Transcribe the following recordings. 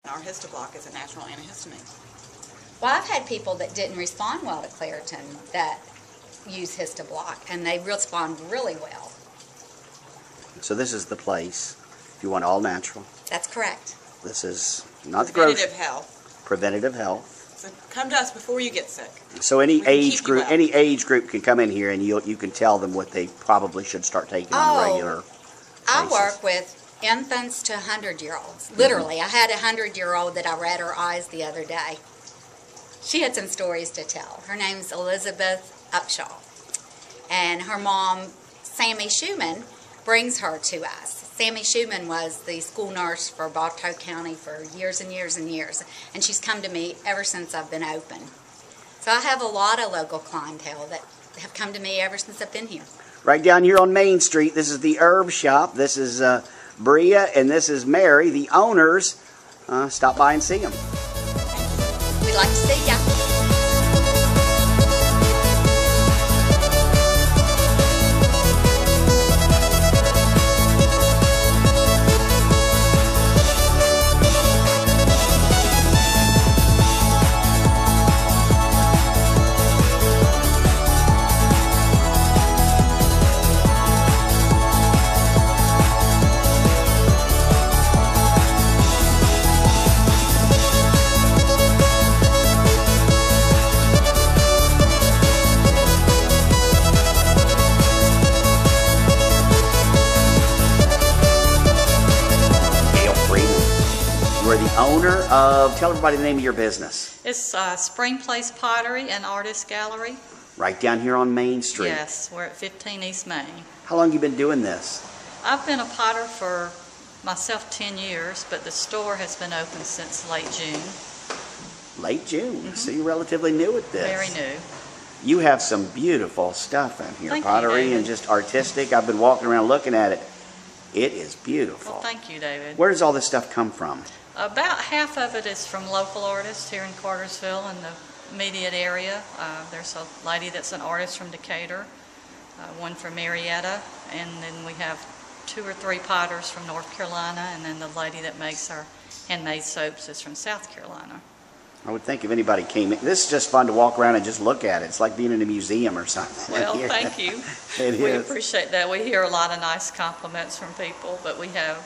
Our histoblock is a natural antihistamine. Well, I've had people that didn't respond well to Claritin that use histoblock, and they respond really well. So this is the place if you want all natural. That's correct. This is not Preventative health. Preventative health. So come to us before you get sick. So any age group can come in here, and you can tell them what they probably should start taking on a regular basis. I work with infants to 100-year-olds. Literally, I had a 100-year-old that I read her eyes the other day. She had some stories to tell. Her name's Elizabeth Upshaw, and her mom, Sammy Schumann, brings her to us. Sammy Schumann was the school nurse for Bartow County for years and years and years, and she's come to me ever since I've been open. So I have a lot of local clientele that have come to me ever since I've been here. Right down here on Main Street, this is the herb shop. This is Bria, and this is Mary, the owners. Stop by and see them. We'd like to see ya. Owner of, tell everybody the name of your business. It's Spring Place Pottery and Artist Gallery. Right down here on Main Street. Yes, we're at 15 East Main. How long have you been doing this? I've been a potter for myself 10 years, but the store has been open since late June. Late June? So you're relatively new at this. Very new. You have some beautiful stuff in here. Thank pottery you, and just artistic. I've been walking around looking at it. It is beautiful. Well, thank you, David. Where does all this stuff come from? About half of it is from local artists here in Cartersville and the immediate area. There's a lady that's an artist from Decatur, one from Marietta, and then we have 2 or 3 potters from North Carolina, and then the lady that makes our handmade soaps is from South Carolina. I would think if anybody came in, this is just fun to walk around and just look at it. It's like being in a museum or something. Well, thank you. We appreciate that. We hear a lot of nice compliments from people, but we have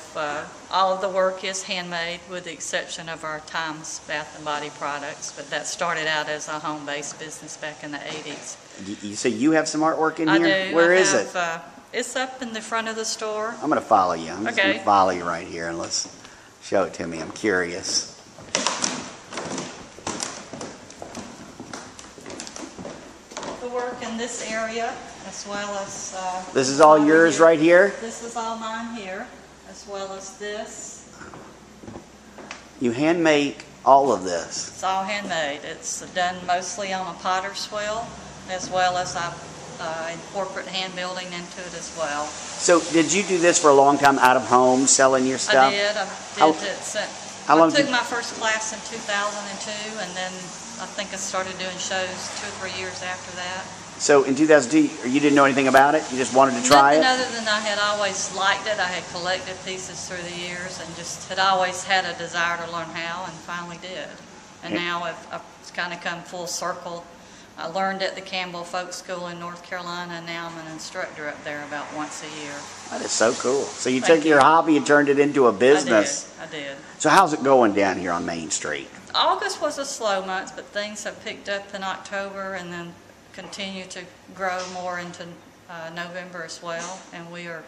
all of the work is handmade with the exception of our Times Bath and Body products, but that started out as a home-based business back in the 80s. So you have some artwork in here? I do. Where is it? It's up in the front of the store. I'm going to follow you. I'm just going to follow you right here and let's show it to me. I'm curious. Work in this area as well as this is all yours here. Right here? This is all mine here, as well as this. You hand make all of this? It's all handmade. It's done mostly on a potter's wheel, as well as I incorporate hand building into it as well. So did you do this for a long time out of home, selling your stuff? I did. I took my first class in 2002, and then I think I started doing shows 2 or 3 years after that. So in 2002, you didn't know anything about it? You just wanted to try it? Nothing other than I had always liked it. I had collected pieces through the years and just had always had a desire to learn how, and finally did. And now I've kind of come full circle. I learned at the Campbell Folk School in North Carolina, and now I'm an instructor up there about once a year. That is so cool. So you took your hobby and turned it into a business. I did. So how's it going down here on Main Street? August was a slow month, but things have picked up in October and then continue to grow more into November as well. And we are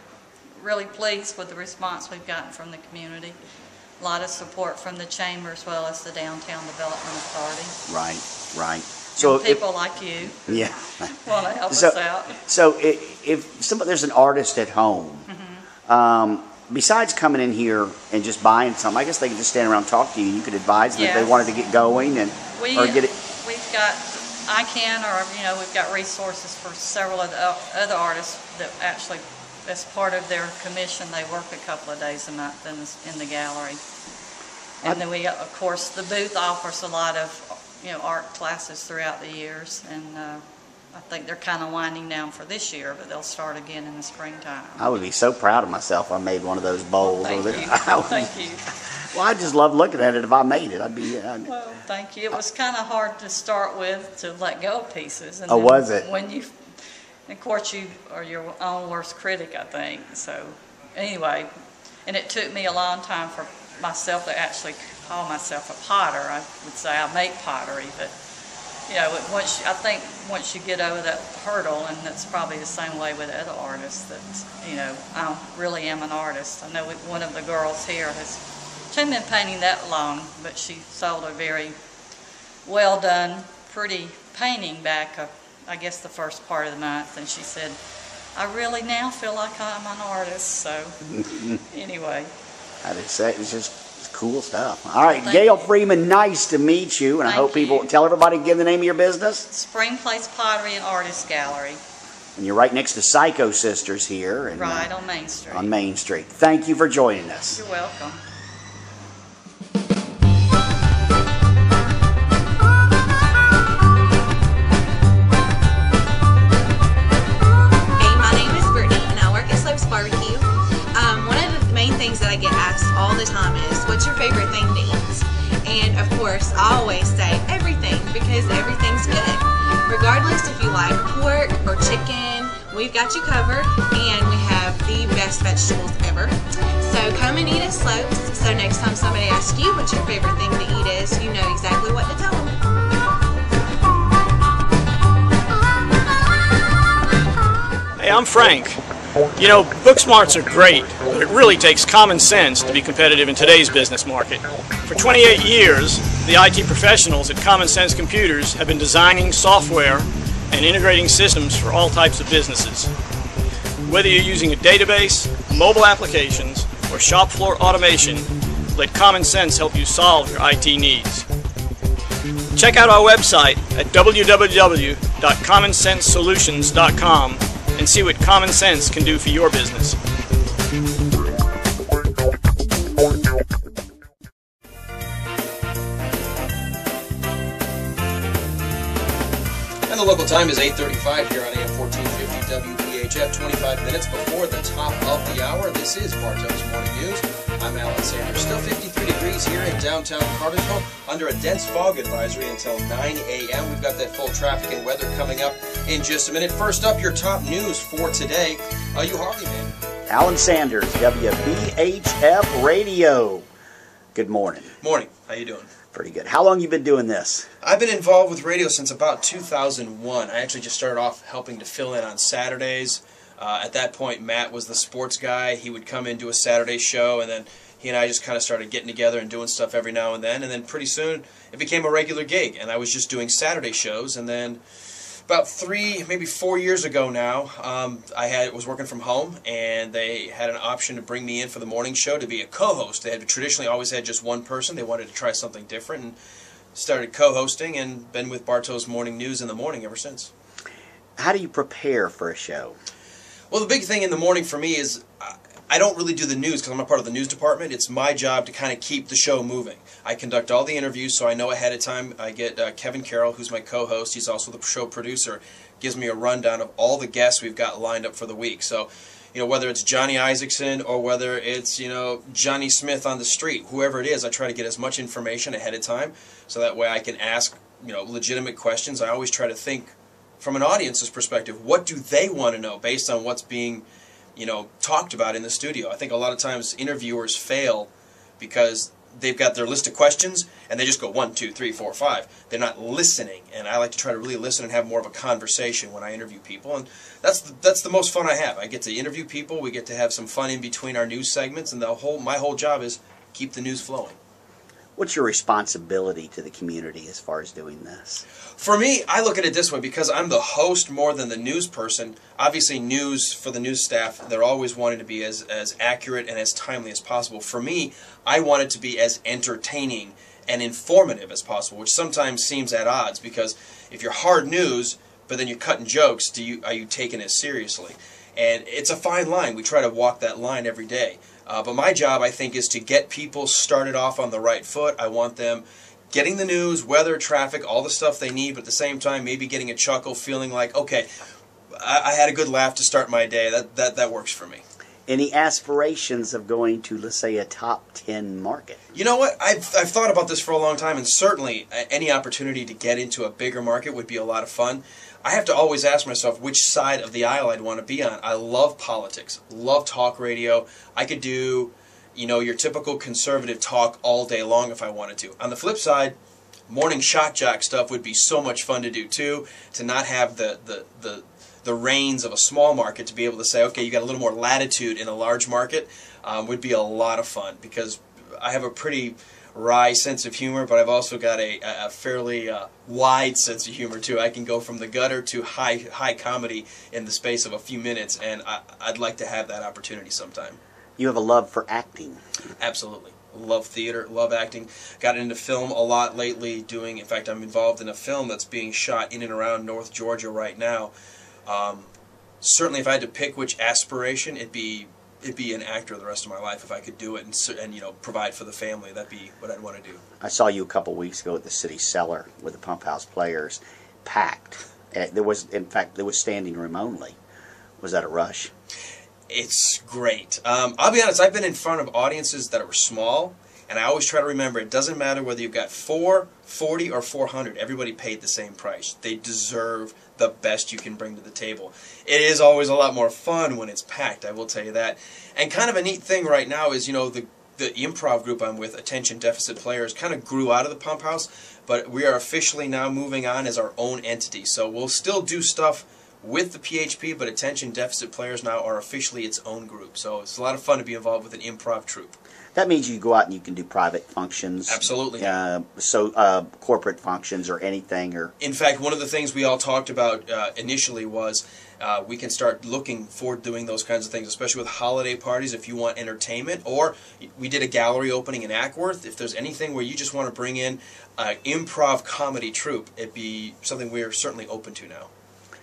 really pleased with the response we've gotten from the community. A lot of support from the chamber as well as the Downtown Development Authority. Right. So people like you want to help us out. So if there's an artist at home, besides coming in here and just buying something, I guess they could just stand around and talk to you. You could advise them if they wanted to get going or get it. We've got we've got resources for several of the other artists that actually, as part of their commission, they work a couple of days a month in the gallery. And then we, of course, the booth offers a lot of art classes throughout the years, and I think they're kind of winding down for this year, but they'll start again in the springtime. I would be so proud of myself if I made one of those bowls. Thank you. Well, I just love looking at it. If I made it, I'd be. Well, thank you. It was kind of hard to start with to let go of pieces. And oh, then was it? When you, of course, you are your own worst critic, I think. So, anyway, and it took me a long time for myself to actually call myself a potter. I would say I make pottery, but you know, I think once you get over that hurdle, and that's probably the same way with other artists, that, you know, I really am an artist. I know one of the girls here she hasn't been painting that long, but she sold a very well done, pretty painting back, I guess, the first part of the month, and she said, I really now feel like I'm an artist. So anyway. I did say it's just cool stuff. All right, Gail Freeman, nice to meet you, and I hope people tell everybody again the name of your business. Spring Place Pottery and Artist Gallery. And you're right next to Psycho Sisters here. And, right on Main Street. On Main Street. Thank you for joining us. You're welcome. Hey, my name is Brittany, and I work at Slurps BBQ. One of the main things that I get asked all the time is, what's your favorite thing to eat? And of course, I always say everything, because everything's good. Regardless if you like pork or chicken, we've got you covered, and we have the best vegetables ever. So come and eat at Slopes, so next time somebody asks you what your favorite thing to eat is, you know exactly what to tell them. Hey, I'm Frank. You know, book smarts are great, but it really takes common sense to be competitive in today's business market. For 28 years, the IT professionals at Common Sense Computers have been designing software and integrating systems for all types of businesses. Whether you're using a database, mobile applications, or shop floor automation, let Common Sense help you solve your IT needs. Check out our website at www.commonsensesolutions.com and see what Common Sense can do for your business. And the local time is 8:35 here on AM 1450 WBHF, 25 minutes before the top of the hour. This is Bartow's Morning News. I'm Alan Sanders. Still 53 degrees here in downtown Cartersville under a dense fog advisory until 9 a.m. We've got that full traffic and weather coming up in just a minute. First up, your top news for today. You Harley man. Alan Sanders, WBHF Radio. Good morning. Morning. How you doing? Pretty good. How long you been doing this? I've been involved with radio since about 2001. I actually just started off helping to fill in on Saturdays. At that point, Matt was the sports guy. He would come in, do a Saturday show, and then he and I just kind of started getting together and doing stuff every now and then pretty soon it became a regular gig, and I was just doing Saturday shows. And then about 3, maybe 4 years ago now, I was working from home, and they had an option to bring me in for the morning show to be a co-host. They had traditionally always had just one person. They wanted to try something different, and started co-hosting, and been with Bartow's Morning News in the morning ever since. How do you prepare for a show? Well, the big thing in the morning for me is I don't really do the news because I'm not part of the news department. It's my job to kind of keep the show moving. I conduct all the interviews, so I know ahead of time. I get Kevin Carroll, who's my co-host. He's also the show producer. Gives me a rundown of all the guests we've got lined up for the week. So, you know, whether it's Johnny Isaacson or whether it's, you know, Johnny Smith on the street, whoever it is, I try to get as much information ahead of time so that way I can ask, you know, legitimate questions. I always try to think from an audience's perspective, what do they want to know based on what's being, you know, talked about in the studio. I think a lot of times interviewers fail because they've got their list of questions and they just go 1, 2, 3, 4, 5. They're not listening, and I like to try to really listen and have more of a conversation when I interview people, and that's the most fun I have. I get to interview people, we get to have some fun in between our news segments, and my whole job is keep the news flowing. What's your responsibility to the community as far as doing this? For me, I look at it this way, because I'm the host more than the news person. Obviously, news for the news staff, they're always wanting to be as accurate and as timely as possible. For me, I want it to be as entertaining and informative as possible, which sometimes seems at odds, because if you're hard news, but then you're cutting jokes, are you taking it seriously? And it's a fine line. We try to walk that line every day. But my job, I think, is to get people started off on the right foot. I want them getting the news, weather, traffic, all the stuff they need, but at the same time, maybe getting a chuckle, feeling like, okay, I had a good laugh to start my day. That works for me. Any aspirations of going to, let's say, a top 10 market? You know what? I've thought about this for a long time, and certainly any opportunity to get into a bigger market would be a lot of fun. I have to always ask myself which side of the aisle I'd want to be on. I love politics, love talk radio. I could do, you know, your typical conservative talk all day long if I wanted to. On the flip side, morning shock jock stuff would be so much fun to do too, to not have the reins of a small market, to be able to say, okay, you got a little more latitude in a large market, would be a lot of fun, because I have a pretty wry sense of humor, but I've also got a fairly wide sense of humor too. I can go from the gutter to high comedy in the space of a few minutes, and I'd like to have that opportunity sometime. You have a love for acting. Absolutely. Love theater, love acting. Got into film a lot lately, in fact, I'm involved in a film that's being shot in and around North Georgia right now. Certainly if I had to pick which aspiration, it'd be an actor the rest of my life if I could do it and you know, provide for the family. That'd be what I'd want to do. I saw you a couple weeks ago at the City Cellar with the Pump House Players, packed. There was standing room only. Was that a rush? It's great. I'll be honest, I've been in front of audiences that were small, and I always try to remember, it doesn't matter whether you've got 4, 40, or 400. Everybody paid the same price. They deserve the best you can bring to the table. It is always a lot more fun when it's packed, I will tell you that. And kind of a neat thing right now is, you know, the improv group I'm with, Attention Deficit Players, kind of grew out of the Pump House, but we are officially now moving on as our own entity. So we'll still do stuff with the PHP, but Attention Deficit Players now are officially its own group. So it's a lot of fun to be involved with an improv troupe. That means you go out and you can do private functions. Absolutely. Corporate functions or anything. Or in fact, one of the things we all talked about initially was we can start looking for doing those kinds of things, especially with holiday parties if you want entertainment. Or we did a gallery opening in Ackworth. If there's anything where you just want to bring in an improv comedy troupe, it'd be something we're certainly open to now.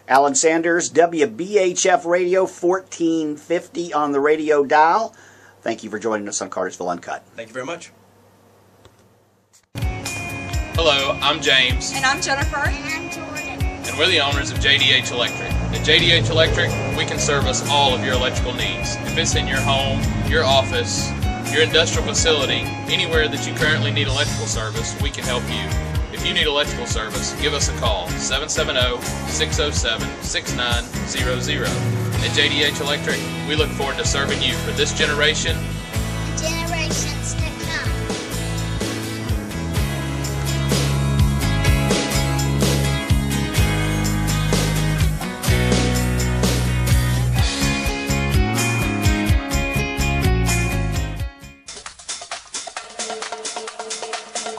Alan Sanders, WBHF Radio, 1450 on the radio dial. Thank you for joining us on Cartersville Uncut. Thank you very much. Hello, I'm James. And I'm Jennifer. And I'm Jordan. And we're the owners of JDH Electric. At JDH Electric, we can service all of your electrical needs. If it's in your home, your office, your industrial facility, anywhere that you currently need electrical service, we can help you. If you need electrical service, give us a call, 770-607-6900. At JDH Electric, we look forward to serving you for this generation and generations to come.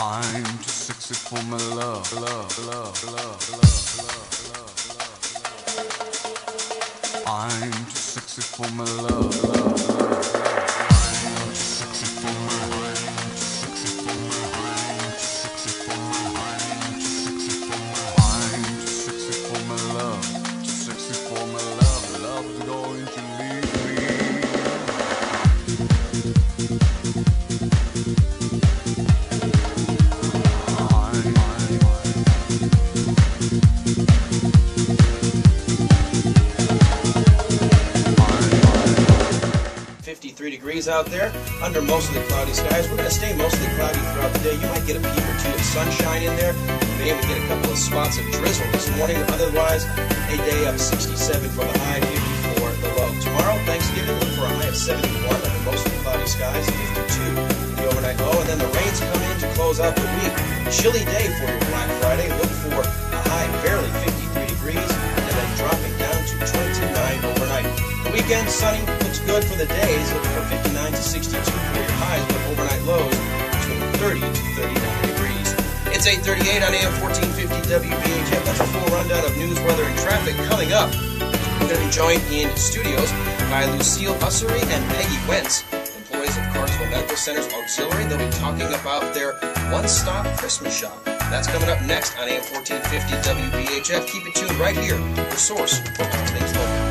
I'm too sexy for my love, I'm too sexy for my love, I'm too sexy for my, I'm too sexy for my, I'm too sexy for my, I'm too sexy for my, I'm too sexy for my love, too sexy for my love, love's going to leave me. 53 degrees out there, under mostly cloudy skies. We're going to stay mostly cloudy throughout the day. You might get a peep or two of sunshine in there. You may even get a couple of spots of drizzle this morning. Otherwise, a day of 67 for the high, 54 the low. Tomorrow, Thanksgiving, look for a high of 71 under mostly cloudy skies, 52 the overnight low. And then the rains come in to close out the week. Chilly day for your Black Friday. Look for a high barely 53 degrees and then dropping down to 29 overnight. The weekend, sunny, looks good for the days. Look for 59 to 62 for your highs, but overnight lows between 30 to 39 degrees. It's 8:38 on AM 1450 WBHF. That's a full rundown of news, weather, and traffic coming up. We're going to be joined in studios by Lucille Ussery and Peggy Wentz, employees of Cartersville Medical Center's Auxiliary. They'll be talking about their one-stop Christmas shop. That's coming up next on AM 1450 WBHF. Keep it tuned right here, the source for all things local.